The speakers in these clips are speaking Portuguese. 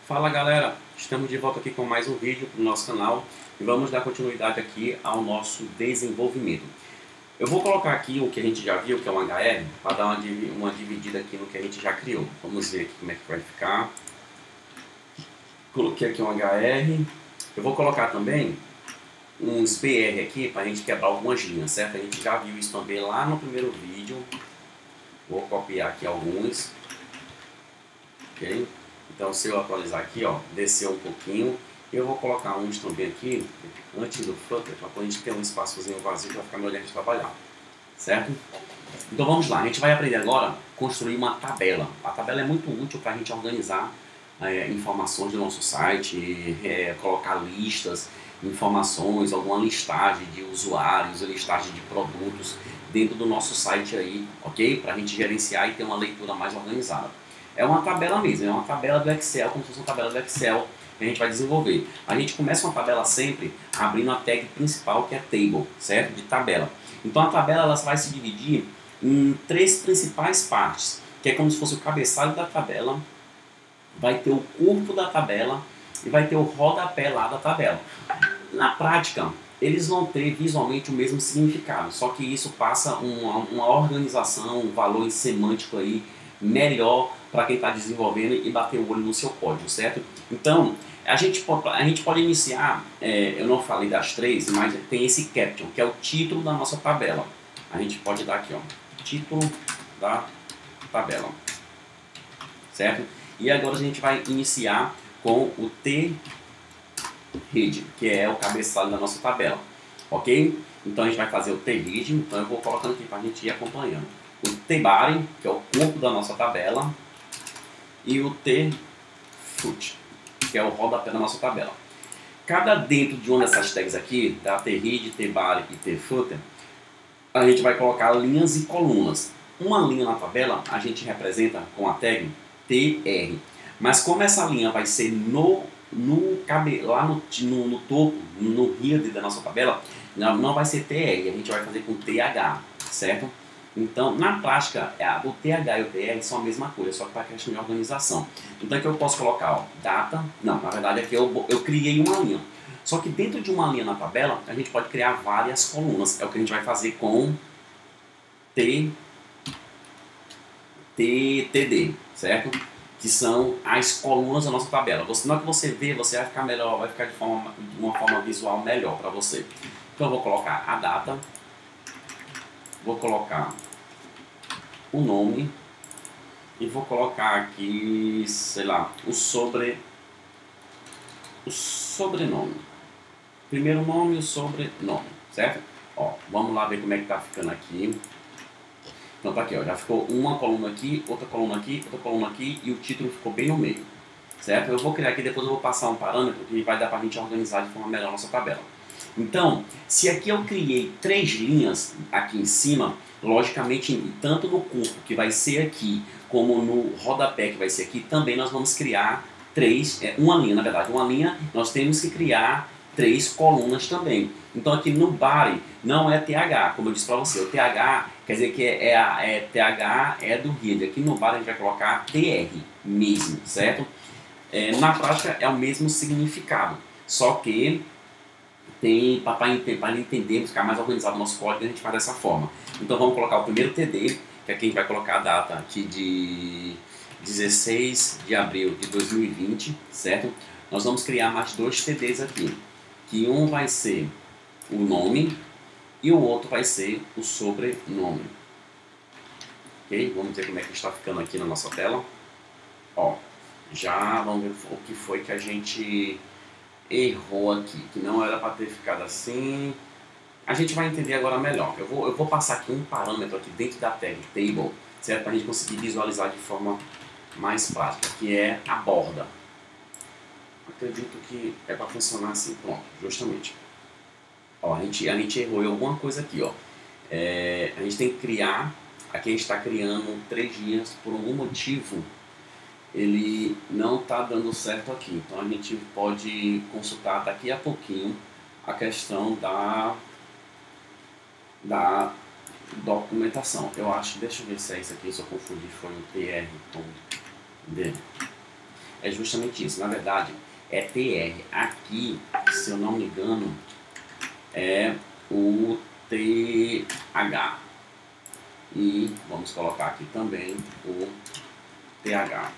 Fala galera, estamos de volta aqui com mais um vídeo para o nosso canal e vamos dar continuidade aqui ao nosso desenvolvimento. Eu vou colocar aqui o que a gente já viu, que é um HR, para dar uma dividida aqui no que a gente já criou. Vamos ver aqui como é que vai ficar. Coloquei aqui um HR. Eu vou colocar também uns BR aqui para a gente quebrar algumas linhas, certo? A gente já viu isso também lá no primeiro vídeo. Vou copiar aqui alguns. Ok? Então, se eu atualizar aqui, ó, descer um pouquinho, eu vou colocar uns também aqui, antes do Flutter, para a gente ter um espaçozinho vazio para ficar melhor de trabalhar, certo? Então vamos lá, a gente vai aprender agora a construir uma tabela. A tabela é muito útil para a gente organizar informações do nosso site, colocar listas, informações, alguma listagem de usuários, listagem de produtos dentro do nosso site aí, ok? Para a gente gerenciar e ter uma leitura mais organizada. É uma tabela mesmo, é uma tabela do Excel, como se fosse uma tabela do Excel que a gente vai desenvolver. A gente começa uma tabela sempre abrindo a tag principal, que é table, certo? De tabela. Então a tabela ela vai se dividir em três principais partes, que é como se fosse o cabeçalho da tabela, vai ter o corpo da tabela e vai ter o rodapé lá da tabela. Na prática, eles vão ter visualmente o mesmo significado, só que isso passa uma organização, um valor semântico aí melhor para quem está desenvolvendo e bater o olho no seu código, certo? Então, a gente pode iniciar, eu não falei das três, mas tem esse caption, que é o título da nossa tabela. A gente pode dar aqui, ó, título da tabela, certo? E agora a gente vai iniciar com o T-Read, que é o cabeçalho da nossa tabela, ok? Então a gente vai fazer o T-Read, então eu vou colocando aqui para a gente ir acompanhando. O T-Body, que é o corpo da nossa tabela, e o T-Foot, que é o rodapé da nossa tabela. Cada dentro de uma dessas tags aqui, da T-Read, T-Body e T-Footer, a gente vai colocar linhas e colunas. Uma linha na tabela a gente representa com a tag TR, mas como essa linha vai ser lá no topo, no header da nossa tabela, não vai ser TR, a gente vai fazer com TH, certo? Então, na prática, o TH e o TR são a mesma coisa, só que para questão de organização. Então aqui eu posso colocar, ó, data, não, na verdade aqui eu criei uma linha. Só que dentro de uma linha na tabela, a gente pode criar várias colunas. É o que a gente vai fazer com TD, certo? Que são as colunas da nossa tabela. Na hora que você vê, você vai ficar melhor, vai ficar de uma forma visual melhor para você. Então eu vou colocar a data, vou colocar o nome e vou colocar aqui, sei lá, o sobrenome. Primeiro nome e o sobrenome, certo? Ó, vamos lá ver como é que tá ficando aqui. Então tá aqui, ó, já ficou uma coluna aqui, outra coluna aqui, outra coluna aqui e o título ficou bem no meio, certo? Eu vou criar aqui, depois eu vou passar um parâmetro que vai dar pra gente organizar de forma melhor a nossa tabela. Então, se aqui eu criei três linhas aqui em cima, logicamente, tanto no corpo, que vai ser aqui, como no rodapé, que vai ser aqui, também nós vamos criar uma linha, na verdade, uma linha, nós temos que criar três colunas também. Então aqui no body não é TH, como eu disse para você, o TH quer dizer que TH é do header, aqui no body a gente vai colocar TR mesmo, certo? Na prática é o mesmo significado, só que tem para entender, ficar mais organizado o nosso código, a gente faz dessa forma. Então vamos colocar o primeiro TD, que aqui a gente vai colocar a data aqui de 16 de abril de 2020, certo? Nós vamos criar mais dois TDs aqui, que um vai ser o nome e o outro vai ser o sobrenome. Ok? Vamos ver como é que está ficando aqui na nossa tela. Ó, já vamos ver o que foi que a gente errou aqui, que não era para ter ficado assim. A gente vai entender agora melhor. Eu vou passar aqui um parâmetro aqui dentro da tag table, certo? Para a gente conseguir visualizar de forma mais prática, que é a borda. Acredito que é para funcionar assim, pronto, justamente. Ó, a gente errou em alguma coisa aqui, ó. A gente tem que criar, aqui a gente está criando três linhas, por algum motivo ele não está dando certo aqui. Então a gente pode consultar daqui a pouquinho a questão da documentação. Eu acho, deixa eu ver se é isso aqui, se eu confundi, foi o TR com D. é justamente isso. Na verdade, é TR. Aqui, se eu não me engano, é o TH. E vamos colocar aqui também o TH.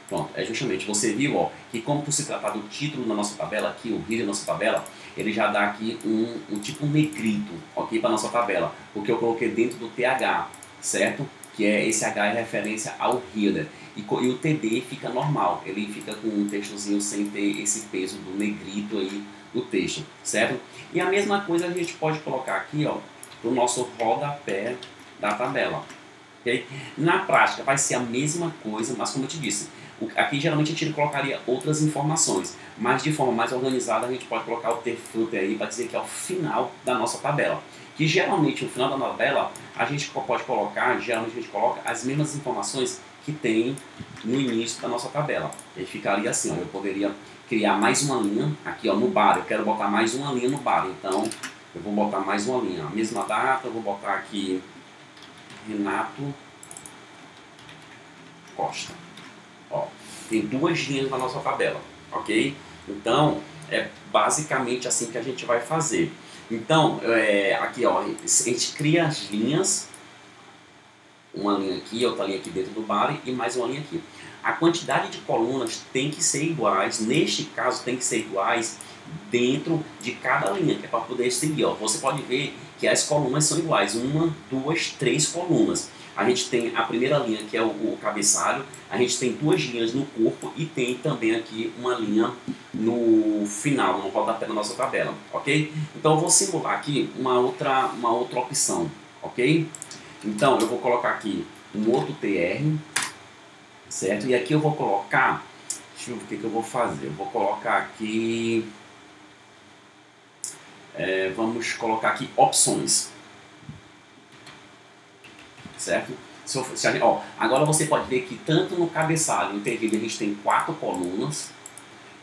Pronto, é justamente, você viu, ó, que como por se tratar do título da nossa tabela, aqui, o header da nossa tabela, ele já dá aqui um tipo negrito, ok, para nossa tabela, porque eu coloquei dentro do TH, certo? Que é, esse H é referência ao header. E o TD fica normal, ele fica com um textozinho sem ter esse peso do negrito aí do texto, certo? E a mesma coisa a gente pode colocar aqui, ó, para o nosso rodapé da tabela. Okay? Na prática vai ser a mesma coisa, mas como eu te disse, aqui geralmente a gente colocaria outras informações, mas de forma mais organizada a gente pode colocar o tfooter aí para dizer que é o final da nossa tabela. Que geralmente no final da tabela a gente pode colocar, geralmente a gente coloca as mesmas informações que tem no início da nossa tabela. E ficaria assim, ó, eu poderia criar mais uma linha aqui, ó, no bar, eu quero botar mais uma linha no bar, então eu vou botar mais uma linha, a mesma data, eu vou botar aqui Renato Costa. Ó, tem duas linhas na nossa tabela, ok? Então, é basicamente assim que a gente vai fazer. Então, aqui ó, a gente cria as linhas, uma linha aqui, outra linha aqui dentro do bar e mais uma linha aqui. A quantidade de colunas tem que ser iguais, neste caso tem que ser iguais dentro de cada linha, que é para poder seguir. Ó. Você pode ver que as colunas são iguais, 1, 2, 3 colunas. A gente tem a primeira linha, que é o cabeçalho, a gente tem duas linhas no corpo e tem também aqui uma linha no final, no rodapé da nossa tabela, ok? Então eu vou simular aqui uma outra opção, ok? Então eu vou colocar aqui um outro TR, certo? E aqui eu vou colocar, deixa eu ver o que eu vou fazer, eu vou colocar aqui, vamos colocar aqui opções. Certo? Agora você pode ver que tanto no cabeçalho e no TR a gente tem 4 colunas,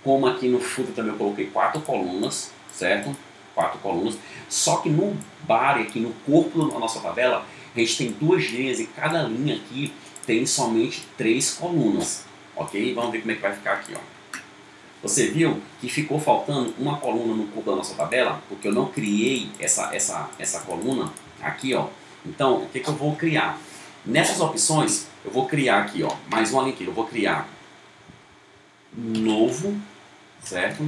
como aqui no footer também eu coloquei 4 colunas, certo? 4 colunas. Só que no body, aqui no corpo da nossa tabela, a gente tem 2 linhas e cada linha aqui tem somente 3 colunas, ok? Vamos ver como é que vai ficar aqui, ó. Você viu que ficou faltando uma coluna no corpo da nossa tabela, porque eu não criei essa coluna aqui, ó. Então, o que eu vou criar? Nessas opções, eu vou criar aqui, ó, mais uma linha aqui. Eu vou criar novo, certo?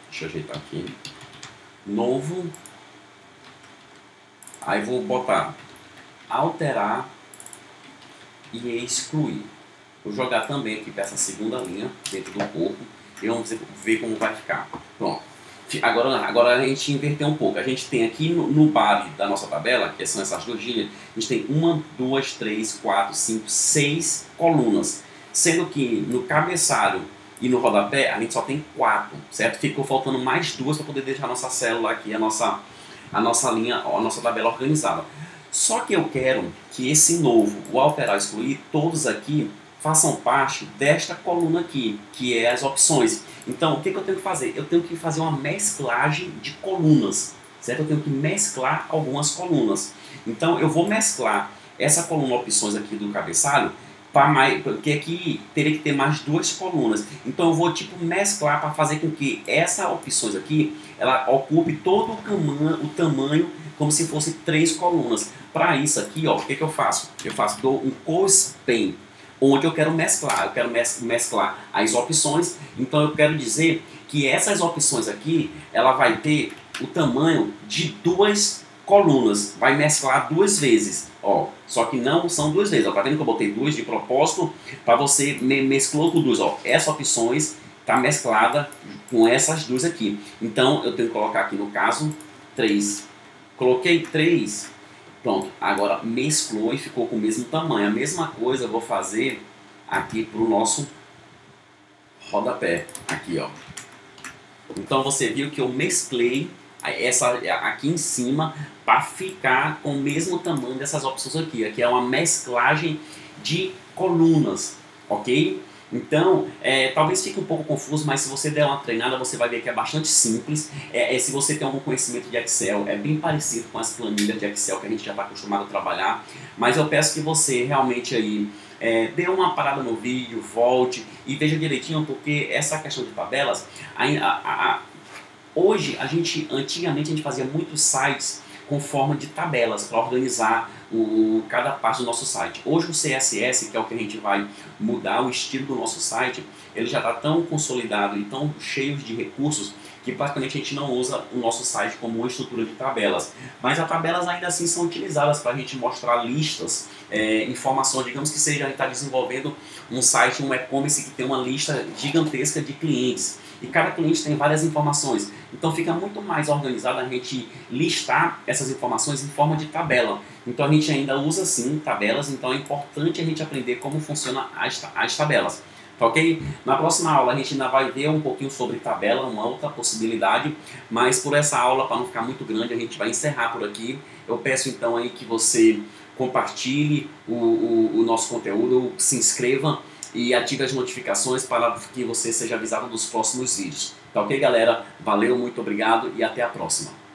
Deixa eu ajeitar aqui. Novo. Aí vou botar alterar e excluir. Vou jogar também aqui para essa segunda linha dentro do corpo e vamos ver como vai ficar. Pronto. Agora a gente inverteu um pouco. A gente tem aqui no body da nossa tabela, que são essas duas linhas, a gente tem 1, 2, 3, 4, 5, 6 colunas. Sendo que no cabeçalho e no rodapé a gente só tem 4, certo? Ficou faltando mais 2 para poder deixar a nossa célula aqui, a nossa linha, a nossa tabela organizada. Só que eu quero que esse novo, o alterar e excluir, todos aqui façam parte desta coluna aqui, que é as opções. Então, o que eu tenho que fazer? Eu tenho que fazer uma mesclagem de colunas, certo? Eu tenho que mesclar algumas colunas. Então, eu vou mesclar essa coluna opções aqui do cabeçalho, porque aqui teria que ter mais 2 colunas. Então, eu vou tipo mesclar para fazer com que essa opções aqui, ela ocupe todo o tamanho como se fosse 3 colunas. Para isso aqui, ó, o que eu faço? Dou um cospen, onde eu quero mesclar as opções. Então eu quero dizer que essas opções aqui, ela vai ter o tamanho de 2 colunas, vai mesclar 2 vezes, ó, só que não são 2 vezes, ó, tá vendo que eu botei 2 de propósito, para você mesclou com 2, ó, essas opções tá mesclada com essas 2 aqui, então eu tenho que colocar aqui no caso 3, coloquei 3, pronto, agora mesclou e ficou com o mesmo tamanho. A mesma coisa eu vou fazer aqui para o nosso rodapé. Aqui, ó. Então você viu que eu mesclei essa aqui em cima para ficar com o mesmo tamanho dessas opções aqui. Aqui é uma mesclagem de colunas, ok? Então, talvez fique um pouco confuso, mas se você der uma treinada, você vai ver que é bastante simples. Se você tem algum conhecimento de Excel, é bem parecido com as planilhas de Excel que a gente já está acostumado a trabalhar. Mas eu peço que você realmente aí dê uma parada no vídeo, volte e veja direitinho, porque essa questão de tabelas, hoje, antigamente a gente fazia muitos sites com forma de tabelas para organizar cada parte do nosso site. Hoje o CSS, que é o que a gente vai mudar o estilo do nosso site, ele já está tão consolidado e tão cheio de recursos que praticamente a gente não usa o nosso site como uma estrutura de tabelas. Mas as tabelas ainda assim são utilizadas para a gente mostrar listas, informações, digamos que seja, a gente está desenvolvendo um site, um e-commerce que tem uma lista gigantesca de clientes. E cada cliente tem várias informações. Então fica muito mais organizado a gente listar essas informações em forma de tabela. Então a gente ainda usa sim tabelas, então é importante a gente aprender como funcionam as tabelas. Tá ok? Na próxima aula a gente ainda vai ver um pouquinho sobre tabela, uma outra possibilidade, mas por essa aula, para não ficar muito grande, a gente vai encerrar por aqui. Eu peço então aí que você compartilhe o nosso conteúdo, se inscreva e ative as notificações para que você seja avisado dos próximos vídeos. Tá ok, galera? Valeu, muito obrigado e até a próxima.